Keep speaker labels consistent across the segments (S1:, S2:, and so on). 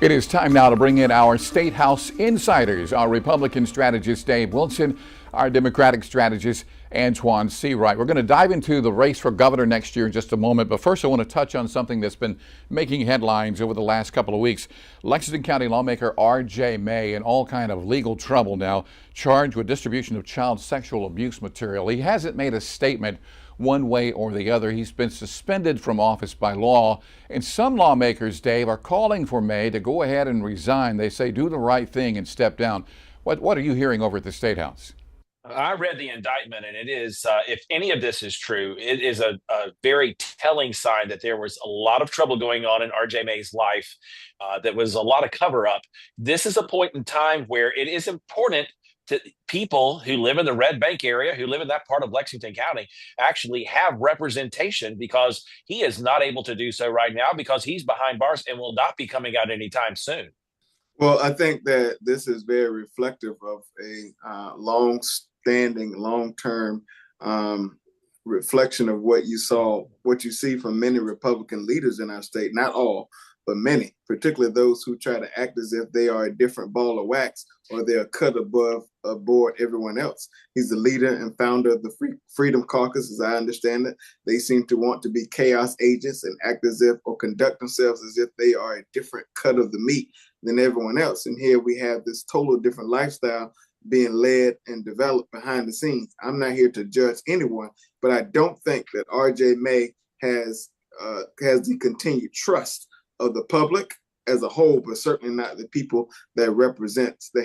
S1: It is time now to bring in our State House insiders, our Republican strategist Dave Wilson, our Democratic strategist Antoine Seawright. We're going to dive into the race for governor next year in just a moment, but first I want to touch on something that's been making headlines over the last couple of weeks. Lexington County lawmaker R.J. May in all kind of legal trouble now, charged with distribution of child sexual abuse material. He hasn't made a statement one way or the other. He's been suspended from office by law, and some lawmakers, Dave, are calling for May to go ahead and resign. They say do the right thing and step down. What are you hearing over at the State House?
S2: I read the indictment, and it is, if any of this is true, it is a very telling sign that there was a lot of trouble going on in RJ May's life. That was a lot of cover up. This is a point in time where it is important to people who live in the Red Bank area, who live in that part of Lexington County, actually have representation, because he is not able to do so right now because he's behind bars and will not be coming out anytime soon.
S3: Well, I think that this is very reflective of a long-standing, long-term reflection of what you see from many Republican leaders in our state. Not all, but many, particularly those who try to act as if they are a different ball of wax or they're cut aboard everyone else. He's the leader and founder of the Freedom Caucus, as I understand it. They seem to want to be chaos agents and act as if, or conduct themselves as if they are a different cut of the meat than everyone else. And here we have this total different lifestyle being led and developed behind the scenes. I'm not here to judge anyone, but I don't think that RJ May has the continued trust of the public as a whole, but certainly not the people that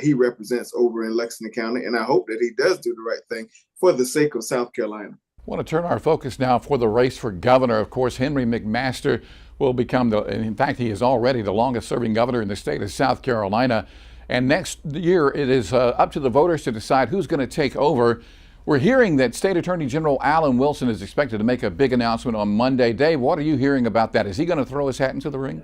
S3: he represents over in Lexington County. And I hope that he does do the right thing for the sake of South Carolina.
S1: I want to turn our focus now for the race for governor. Of course, Henry McMaster will become in fact, he is already the longest serving governor in the state of South Carolina. And next year, it is up to the voters to decide who's going to take over. We're hearing that State Attorney General Alan Wilson is expected to make a big announcement on Monday. Dave, what are you hearing about that? Is he going to throw his hat into the ring?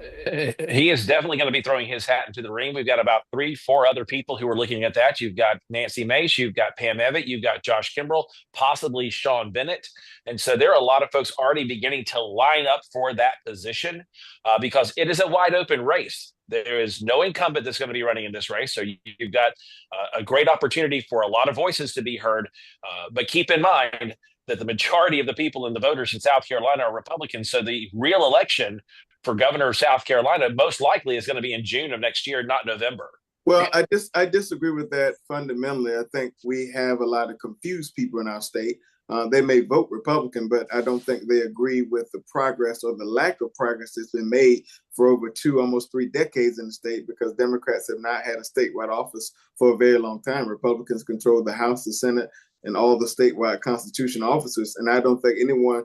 S2: He is definitely going to be throwing his hat into the ring. We've got about 3-4 other people who are looking at that. You've got Nancy Mace, you've got Pam Evatt, you've got Josh Kimbrell, possibly Sean Bennett. And so there are a lot of folks already beginning to line up for that position because it is a wide open race. There is no incumbent that's going to be running in this race. So you've got a great opportunity for a lot of voices to be heard. But keep in mind that the majority of the people and the voters in South Carolina are Republicans. So the real election for governor of South Carolina most likely is going to be in June of next year, not November.
S3: Well, I disagree with that fundamentally. I think we have a lot of confused people in our state. They may vote Republican, but I don't think they agree with the progress or the lack of progress that's been made for over almost 3 decades in the state, because Democrats have not had a statewide office for a very long time. Republicans control the House, the Senate, and all the statewide constitutional officers. And I don't think anyone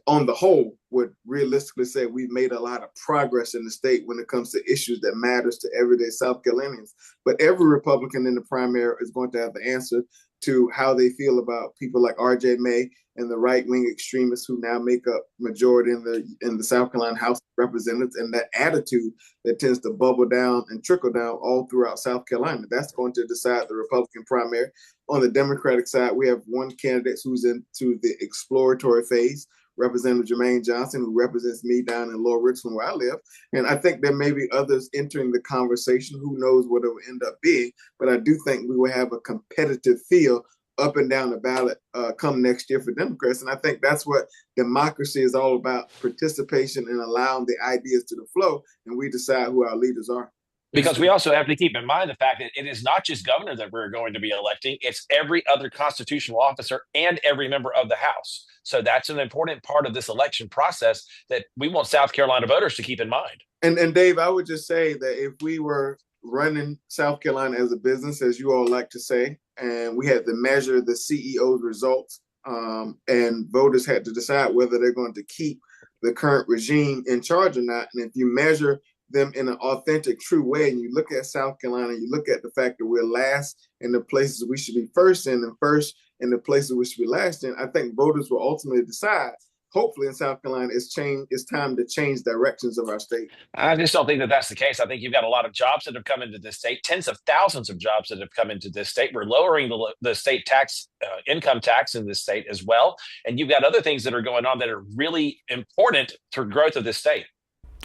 S3: on the whole would realistically say we've made a lot of progress in the state when it comes to issues that matters to everyday South Carolinians. But every Republican in the primary is going to have the answer to how they feel about people like RJ May and the right-wing extremists who now make up majority in the South Carolina House of Representatives, and that attitude that tends to bubble down and trickle down all throughout South Carolina. That's going to decide the Republican primary. On the Democratic side, we have one candidate who's into the exploratory phase, Representative Jermaine Johnson, who represents me down in Lower Richland, where I live. And I think there may be others entering the conversation. Who knows what it will end up being? But I do think we will have a competitive feel up and down the ballot come next year for Democrats. And I think that's what democracy is all about: participation and allowing the ideas to the flow. And we decide who our leaders are.
S2: Because we also have to keep in mind the fact that it is not just governor that we're going to be electing, it's every other constitutional officer and every member of the House. So that's an important part of this election process that we want South Carolina voters to keep in mind.
S3: And Dave, I would just say that if we were running South Carolina as a business, as you all like to say, and we had to measure the CEO's results, and voters had to decide whether they're going to keep the current regime in charge or not. And if you measure them in an authentic, true way, and you look at South Carolina, you look at the fact that we're last in the places we should be first in, and first in the places we should be last in, I think voters will ultimately decide, hopefully in South Carolina, it's time to change directions of our state.
S2: I just don't think that that's the case. I think you've got a lot of jobs that have come into this state, tens of thousands of jobs that have come into this state. We're lowering the state tax, income tax in this state as well. And you've got other things that are going on that are really important for growth of this state.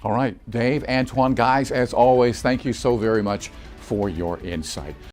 S1: All right, Dave, Antoine, guys, as always, thank you so very much for your insight.